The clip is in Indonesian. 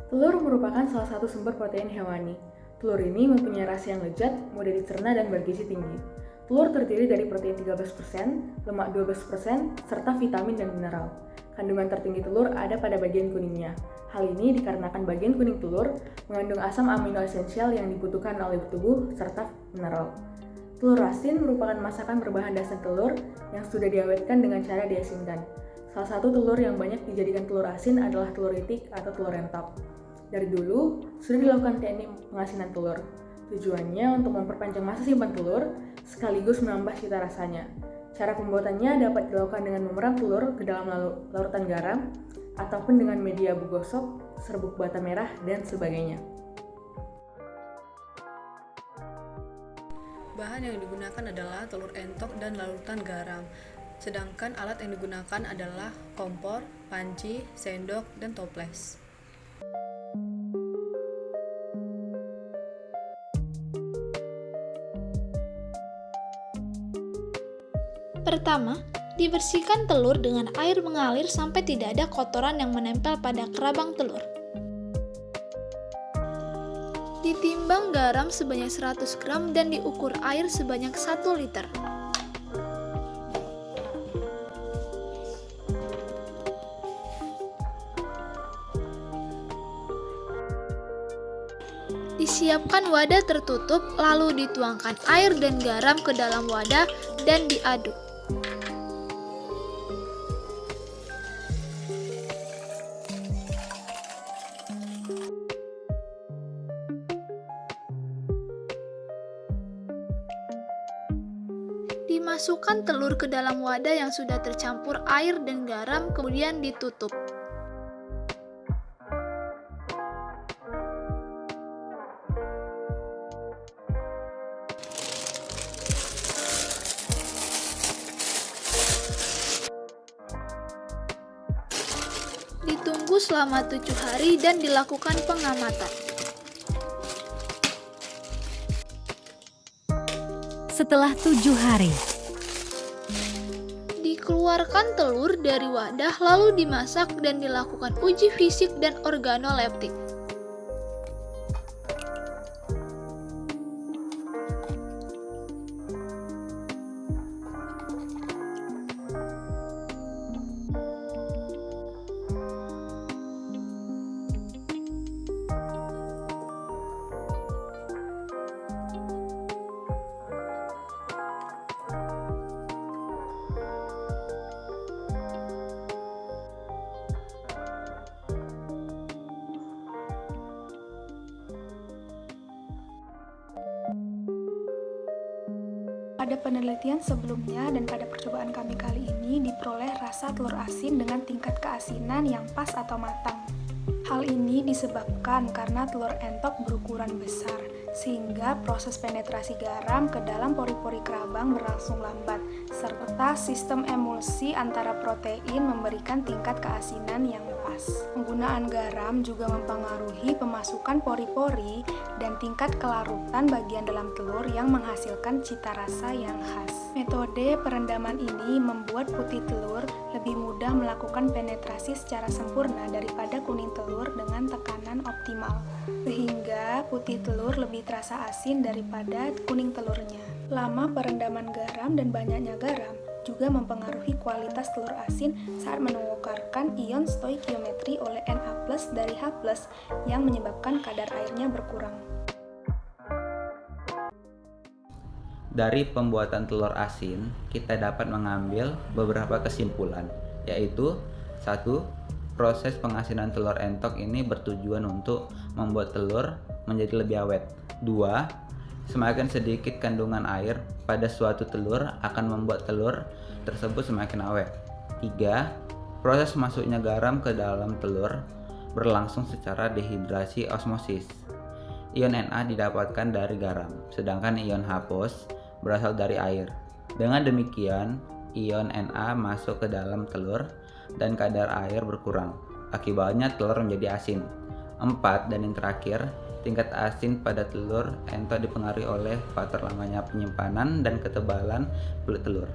Telur merupakan salah satu sumber protein hewani. Telur ini mempunyai rasa yang lezat, mudah dicerna, dan bergizi tinggi. Telur terdiri dari protein 13%, lemak 12%, serta vitamin dan mineral. Kandungan tertinggi telur ada pada bagian kuningnya. Hal ini dikarenakan bagian kuning telur mengandung asam amino esensial yang dibutuhkan oleh tubuh serta mineral. Telur asin merupakan masakan berbahan dasar telur yang sudah diawetkan dengan cara diasinkan. Salah satu telur yang banyak dijadikan telur asin adalah telur itik atau telur entok. Dari dulu, sudah dilakukan teknik pengasinan telur. Tujuannya untuk memperpanjang masa simpan telur, sekaligus menambah cita rasanya. Cara pembuatannya dapat dilakukan dengan memeram telur ke dalam larutan garam, ataupun dengan media gosok, serbuk bata merah, dan sebagainya. Bahan yang digunakan adalah telur entok dan larutan garam. Sedangkan alat yang digunakan adalah kompor, panci, sendok, dan toples. Pertama, dibersihkan telur dengan air mengalir sampai tidak ada kotoran yang menempel pada kerabang telur. Ditimbang garam sebanyak 100 gram dan diukur air sebanyak 1 liter. Disiapkan wadah tertutup, lalu dituangkan air dan garam ke dalam wadah dan diaduk. Dimasukkan telur ke dalam wadah yang sudah tercampur air dan garam, kemudian ditutup. Ditunggu selama 7 hari dan dilakukan pengamatan. Setelah 7 hari, dikeluarkan telur dari wadah lalu dimasak dan dilakukan uji fisik dan organoleptik. Pada penelitian sebelumnya dan pada percobaan kami kali ini diperoleh rasa telur asin dengan tingkat keasinan yang pas atau matang. Hal ini disebabkan karena telur entok berukuran besar, sehingga proses penetrasi garam ke dalam pori-pori kerabang berlangsung lambat, serta sistem emulsi antara protein memberikan tingkat keasinan yang pas. Penggunaan garam juga mempengaruhi pemasukan pori-pori dan tingkat kelarutan bagian dalam telur yang menghasilkan cita rasa yang khas. Metode perendaman ini membuat putih telur lebih mudah melakukan penetrasi secara sempurna daripada kuning telur dengan tekanan optimal, sehingga putih telur lebih terasa asin daripada kuning telurnya. Lama perendaman garam dan banyaknya garam juga mempengaruhi kualitas telur asin saat menukarkan ion stoikiometri oleh Na+ dari H+ yang menyebabkan kadar airnya berkurang. Dari pembuatan telur asin, kita dapat mengambil beberapa kesimpulan, yaitu 1. Proses pengasinan telur entok ini bertujuan untuk membuat telur menjadi lebih awet. 2. Semakin sedikit kandungan air pada suatu telur akan membuat telur tersebut semakin awet. 3. Proses masuknya garam ke dalam telur berlangsung secara dehidrasi osmosis. Ion Na didapatkan dari garam, sedangkan ion H+ berasal dari air. Dengan demikian, ion Na masuk ke dalam telur dan kadar air berkurang. Akibatnya telur menjadi asin. 4. Dan yang terakhir, tingkat asin pada telur entok dipengaruhi oleh faktor lamanya penyimpanan dan ketebalan kulit telur.